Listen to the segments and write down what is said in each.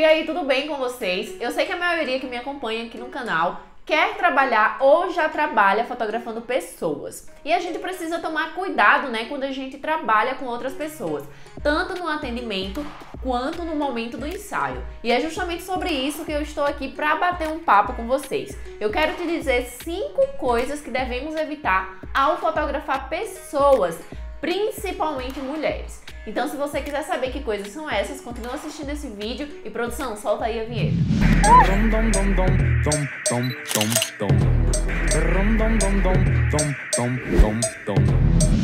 e aí, tudo bem com vocês? Eu sei que a maioria que me acompanha aqui no canal quer trabalhar ou já trabalha fotografando pessoas. E a gente precisa tomar cuidado, né, quando a gente trabalha com outras pessoas, tanto no atendimento quanto no momento do ensaio. E é justamente sobre isso que eu estou aqui para bater um papo com vocês. Eu quero te dizer 5 coisas que devemos evitar ao fotografar pessoas, principalmente mulheres. Então, se você quiser saber que coisas são essas, continua assistindo esse vídeo e, produção, solta aí a vinheta.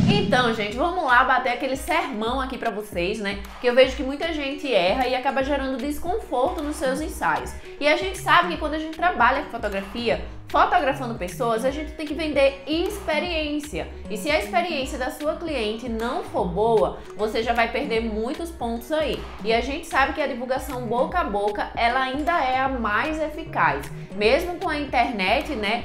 Então, gente, vamos lá bater aquele sermão aqui pra vocês, né? Que eu vejo que muita gente erra e acaba gerando desconforto nos seus ensaios. E a gente sabe que quando a gente trabalha com fotografia, fotografando pessoas, a gente tem que vender experiência. E se a experiência da sua cliente não for boa, você já vai perder muitos pontos aí. E a gente sabe que a divulgação boca a boca, ela ainda é a mais eficaz. Mesmo com a internet, né,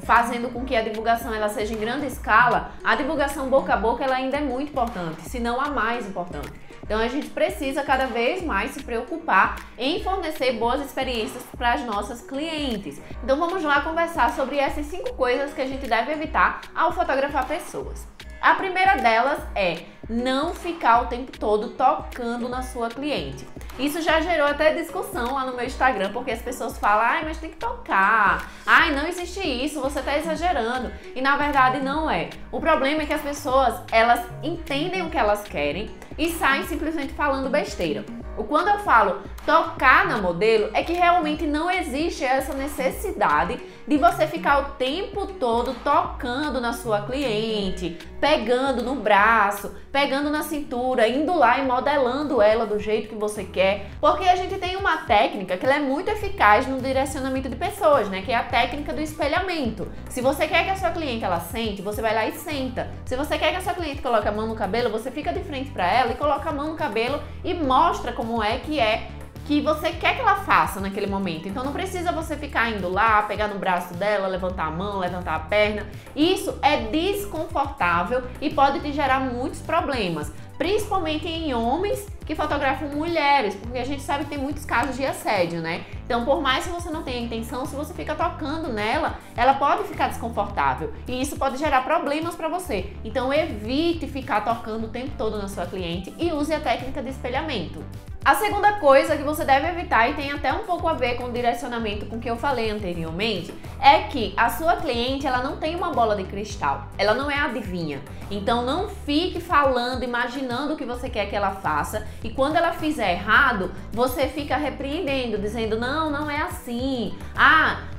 fazendo com que a divulgação ela seja em grande escala, a divulgação boca a boca ela ainda é muito importante, se não a mais importante. Então a gente precisa cada vez mais se preocupar em fornecer boas experiências para as nossas clientes. Então vamos lá conversar sobre essas 5 coisas que a gente deve evitar ao fotografar pessoas. A primeira delas é não ficar o tempo todo tocando na sua cliente. Isso já gerou até discussão lá no meu Instagram, porque as pessoas falam, ai, mas tem que tocar, ai, não existe isso, você tá exagerando. E na verdade não é. O problema é que as pessoas, elas entendem o que elas querem e saem simplesmente falando besteira. Quando eu falo tocar na modelo, é que realmente não existe essa necessidade de você ficar o tempo todo tocando na sua cliente, pegando no braço, pegando na cintura, indo lá e modelando ela do jeito que você quer, porque a gente tem uma técnica que ela é muito eficaz no direcionamento de pessoas, né? Que é a técnica do espelhamento. Se você quer que a sua cliente ela sente, você vai lá e senta. Se você quer que a sua cliente coloque a mão no cabelo, você fica de frente para ela e coloca a mão no cabelo e mostra como é que você quer que ela faça naquele momento. Então não precisa você ficar indo lá, pegar no braço dela, levantar a mão, levantar a perna. Isso é desconfortável e pode te gerar muitos problemas, principalmente em homens que fotografam mulheres, porque a gente sabe que tem muitos casos de assédio, né? Então, por mais que você não tenha intenção, se você fica tocando nela, ela pode ficar desconfortável e isso pode gerar problemas para você. Então, evite ficar tocando o tempo todo na sua cliente e use a técnica de espelhamento. A segunda coisa que você deve evitar, e tem até um pouco a ver com o direcionamento com o que eu falei anteriormente, é que a sua cliente ela não tem uma bola de cristal, ela não é adivinha. Então não fique falando, imaginando o que você quer que ela faça e quando ela fizer errado, você fica repreendendo, dizendo não é assim,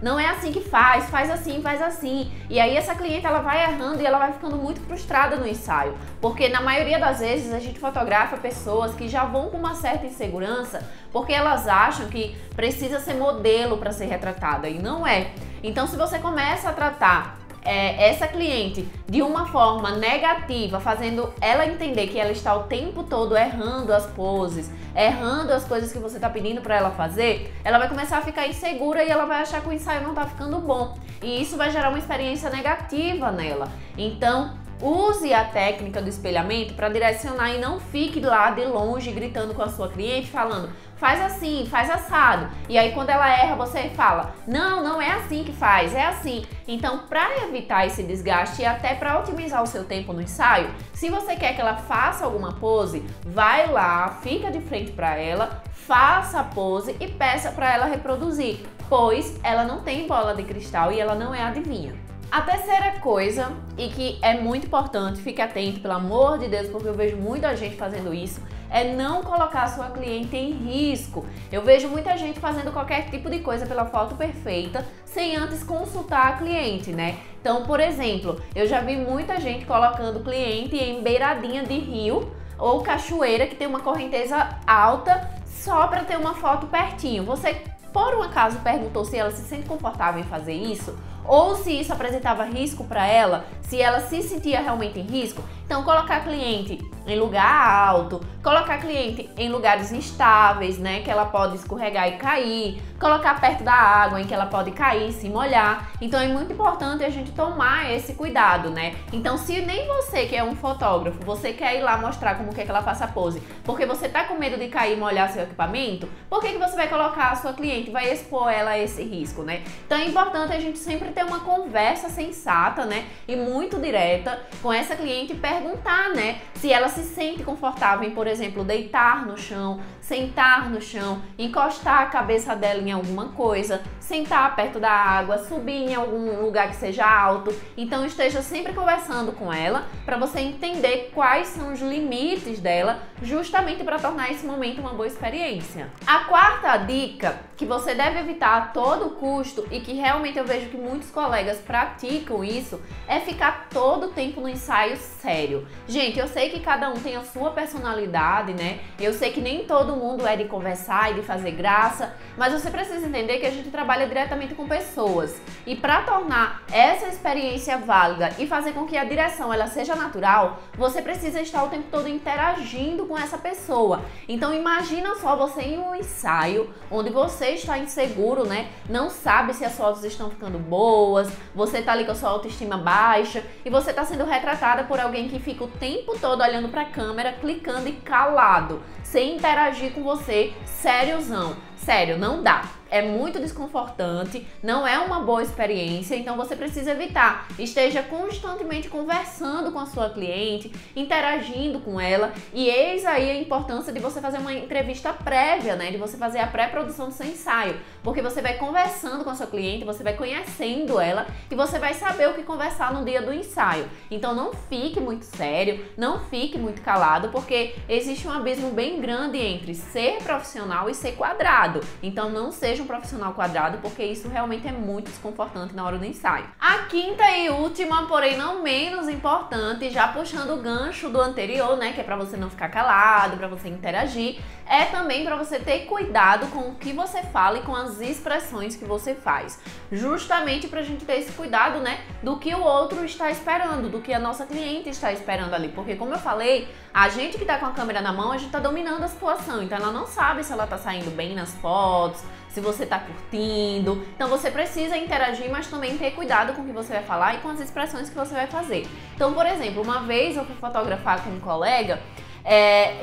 não é assim que faz assim, faz assim. E aí essa cliente ela vai errando e ela vai ficando muito frustrada no ensaio, porque na maioria das vezes a gente fotografa pessoas que já vão com uma certa insegurança porque elas acham que precisa ser modelo para ser retratada e não é. Então se você começa a tratar essa cliente de uma forma negativa, fazendo ela entender que ela está o tempo todo errando as poses, errando as coisas que você está pedindo para ela fazer, ela vai começar a ficar insegura e ela vai achar que o ensaio não está ficando bom. E isso vai gerar uma experiência negativa nela. Então, use a técnica do espelhamento para direcionar e não fique lá de longe gritando com a sua cliente, falando faz assim, faz assado. E aí quando ela erra, você fala não é assim que faz, é assim. Então, para evitar esse desgaste e até para otimizar o seu tempo no ensaio, se você quer que ela faça alguma pose, vai lá, fica de frente para ela, faça a pose e peça para ela reproduzir, pois ela não tem bola de cristal e ela não é adivinha. A terceira coisa, e que é muito importante, fique atento, pelo amor de Deus, porque eu vejo muita gente fazendo isso, é não colocar a sua cliente em risco. Eu vejo muita gente fazendo qualquer tipo de coisa pela foto perfeita, sem antes consultar a cliente, né? Então, por exemplo, eu já vi muita gente colocando cliente em beiradinha de rio ou cachoeira que tem uma correnteza alta só para ter uma foto pertinho. Você, por um acaso, perguntou se ela se sente confortável em fazer isso? ou se isso apresentava risco para ela, se ela se sentia realmente em risco. Então, colocar a cliente em lugar alto, colocar a cliente em lugares instáveis, né, que ela pode escorregar e cair, colocar perto da água em que ela pode cair, se molhar. Então, é muito importante a gente tomar esse cuidado, né? Então, se nem você que é um fotógrafo, você quer ir lá mostrar como que é que ela faça a pose, porque você tá com medo de cair e molhar seu equipamento, por que você vai colocar a sua cliente, vai expor ela a esse risco, né? Então, é importante a gente sempre ter uma conversa sensata, né, e muito direta com essa cliente e perguntar, né, se ela se sente confortável em, por exemplo, deitar no chão, sentar no chão, encostar a cabeça dela em alguma coisa, sentar perto da água, subir em algum lugar que seja alto. Então esteja sempre conversando com ela para você entender quais são os limites dela, justamente para tornar esse momento uma boa experiência. A quarta dica que você deve evitar a todo custo e que realmente eu vejo que muitos colegas praticam isso é ficar todo o tempo no ensaio sério. Gente, eu sei que cada um tem a sua personalidade, né? Eu sei que nem todo mundo é de conversar e de fazer graça, mas você precisa entender que a gente trabalha diretamente com pessoas. E para tornar essa experiência válida e fazer com que a direção ela seja natural, você precisa estar o tempo todo interagindo com essa pessoa. Então imagina só você em um ensaio onde você está inseguro, né? Não sabe se as fotos estão ficando boas, você tá ali com a sua autoestima baixa e você tá sendo retratada por alguém que fica o tempo todo olhando para a câmera, clicando e calado, sem interagir com você, sériozão. Sério, não dá. É muito desconfortante, não é uma boa experiência, então você precisa evitar. Esteja constantemente conversando com a sua cliente, interagindo com ela, e eis aí a importância de você fazer uma entrevista prévia, né? De você fazer a pré-produção do seu ensaio, porque você vai conversando com a sua cliente, você vai conhecendo ela e você vai saber o que conversar no dia do ensaio. Então não fique muito sério, não fique muito calado, porque existe um abismo bem grande entre ser profissional e ser quadrado. Então não seja um profissional quadrado, porque isso realmente é muito desconfortante na hora do ensaio. A quinta e última, porém não menos importante, já puxando o gancho do anterior, né, que é para você não ficar calado, para você interagir, é também para você ter cuidado com o que você fala e com as expressões que você faz. Justamente pra gente ter esse cuidado, né, do que o outro está esperando, do que a nossa cliente está esperando ali, porque como eu falei, a gente que tá com a câmera na mão, a gente tá dominando a situação, então ela não sabe se ela tá saindo bem nas fotos, se você tá curtindo. Então você precisa interagir, mas também ter cuidado com o que você vai falar e com as expressões que você vai fazer. Então, por exemplo, uma vez eu fui fotografar com um colega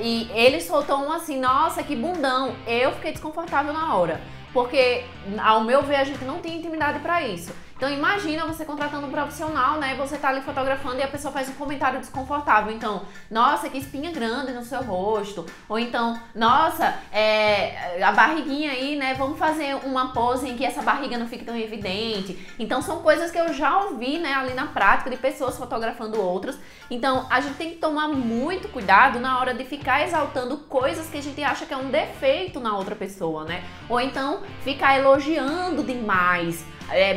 e ele soltou um assim, nossa, que bundão. Eu fiquei desconfortável na hora, porque ao meu ver a gente não tinha intimidade pra isso. Então imagina você contratando um profissional, né? Você tá ali fotografando e a pessoa faz um comentário desconfortável. Então, nossa, que espinha grande no seu rosto. Ou então, nossa, a barriguinha aí, né? Vamos fazer uma pose em que essa barriga não fique tão evidente. Então são coisas que eu já ouvi, né, ali na prática de pessoas fotografando outras. Então a gente tem que tomar muito cuidado na hora de ficar exaltando coisas que a gente acha que é um defeito na outra pessoa, né? Ou então ficar elogiando demais,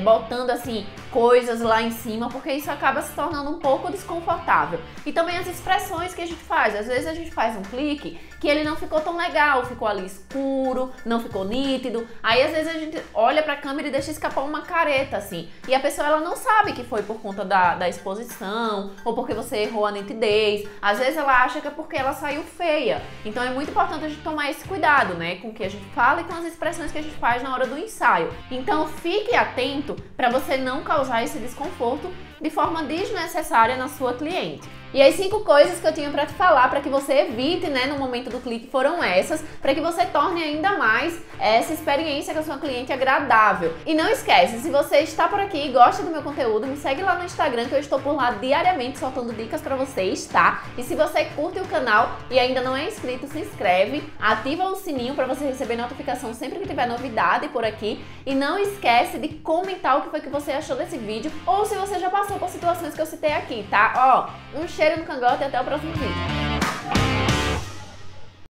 botando assim coisas lá em cima, porque isso acaba se tornando um pouco desconfortável. E também as expressões que a gente faz. Às vezes a gente faz um clique que ele não ficou tão legal, ficou ali escuro, não ficou nítido. Aí às vezes a gente olha pra câmera e deixa escapar uma careta assim. E a pessoa ela não sabe que foi por conta da exposição ou porque você errou a nitidez. Às vezes ela acha que é porque ela saiu feia. Então é muito importante a gente tomar esse cuidado, né, com o que a gente fala e com as expressões que a gente faz na hora do ensaio. Então fique atento para você não causar esse desconforto de forma desnecessária na sua cliente. E as 5 coisas que eu tinha para te falar para que você evite, né, no momento do clique foram essas, para que você torne ainda mais essa experiência com a sua cliente agradável. E não esquece, se você está por aqui e gosta do meu conteúdo, me segue lá no Instagram que eu estou por lá diariamente soltando dicas para vocês, tá? E se você curte o canal e ainda não é inscrito, se inscreve, ativa o sininho para você receber notificação sempre que tiver novidade por aqui e não esquece de comentar o que foi que você achou desse vídeo ou se você já passou por situações que eu citei aqui, tá? Ó, um cheiro no cangote e até o próximo vídeo.